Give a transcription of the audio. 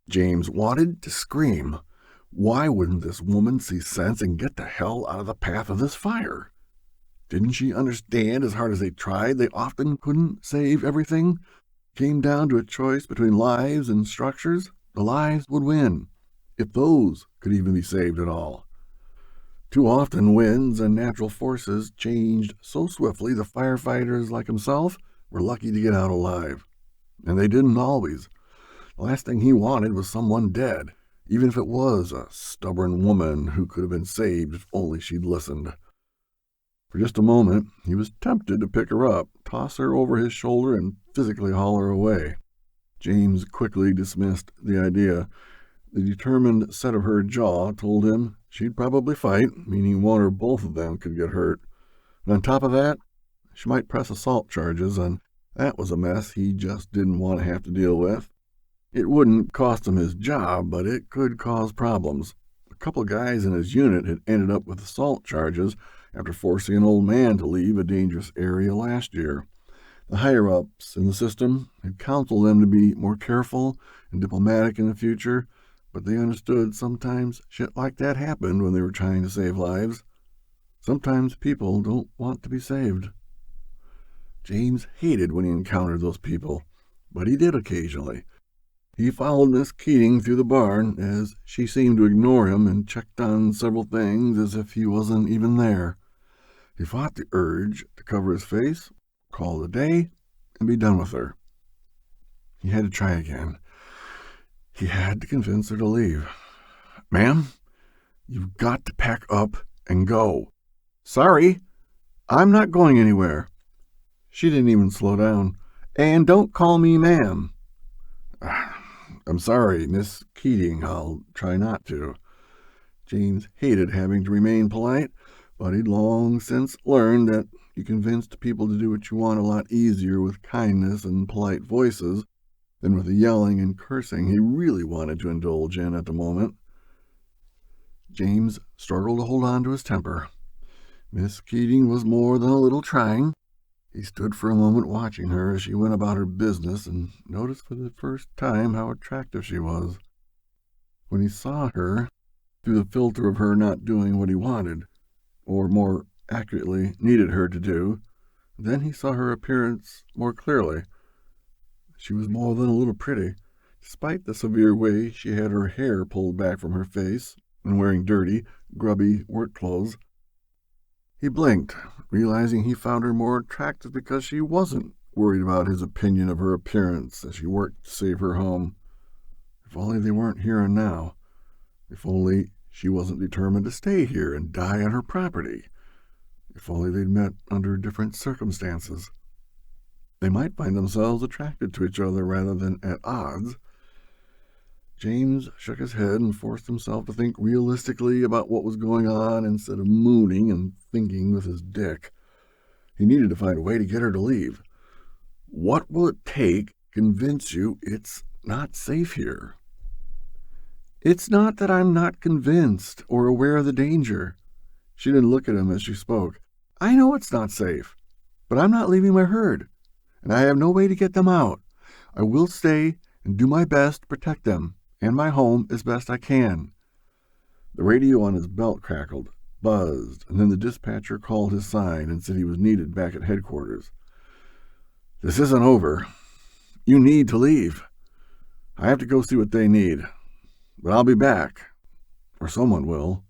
James wanted to scream. Why wouldn't this woman see sense and get the hell out of the path of this fire? Didn't she understand as hard as they tried they often couldn't save everything? Came down to a choice between lives and structures, the lives would win, if those could even be saved at all. Too often winds and natural forces changed so swiftly the firefighters like himself were lucky to get out alive. And they didn't always. The last thing he wanted was someone dead, even if it was a stubborn woman who could have been saved if only she'd listened. For just a moment, he was tempted to pick her up, toss her over his shoulder, and physically haul her away. James quickly dismissed the idea. The determined set of her jaw told him she'd probably fight, meaning one or both of them could get hurt. And on top of that, she might press assault charges, and that was a mess he just didn't want to have to deal with. It wouldn't cost him his job, but it could cause problems. A couple guys in his unit had ended up with assault charges after forcing an old man to leave a dangerous area last year. The higher-ups in the system had counseled them to be more careful and diplomatic in the future, but they understood sometimes shit like that happened when they were trying to save lives. Sometimes people don't want to be saved. James hated when he encountered those people, but he did occasionally. He followed Miss Keating through the barn as she seemed to ignore him and checked on several things as if he wasn't even there. He fought the urge to cover his face, call it a day, and be done with her. He had to try again. He had to convince her to leave. "Ma'am, you've got to pack up and go." "Sorry, I'm not going anywhere." She didn't even slow down. "And don't call me ma'am." "I'm sorry, Miss Keating. I'll try not to." James hated having to remain polite, but he'd long since learned that you convinced people to do what you want a lot easier with kindness and polite voices than with the yelling and cursing he really wanted to indulge in at the moment. James struggled to hold on to his temper. Miss Keating was more than a little trying. He stood for a moment watching her as she went about her business and noticed for the first time how attractive she was. When he saw her, through the filter of her not doing what he wanted, or more accurately needed her to do, then he saw her appearance more clearly. She was more than a little pretty, despite the severe way she had her hair pulled back from her face and wearing dirty, grubby work clothes. He blinked, realizing he found her more attractive because she wasn't worried about his opinion of her appearance as she worked to save her home. If only they weren't here and now. If only she wasn't determined to stay here and die on her property. If only they'd met under different circumstances. They might find themselves attracted to each other rather than at odds. James shook his head and forced himself to think realistically about what was going on instead of mooning and thinking with his dick. He needed to find a way to get her to leave. What will it take to convince you it's not safe here? "It's not that I'm not convinced or aware of the danger." She didn't look at him as she spoke. "I know it's not safe, but I'm not leaving my herd, and I have no way to get them out. I will stay and do my best to protect them and my home as best I can." The radio on his belt crackled, buzzed, and then the dispatcher called his sign and said he was needed back at headquarters. "This isn't over. You need to leave. I have to go see what they need. But I'll be back. Or someone will."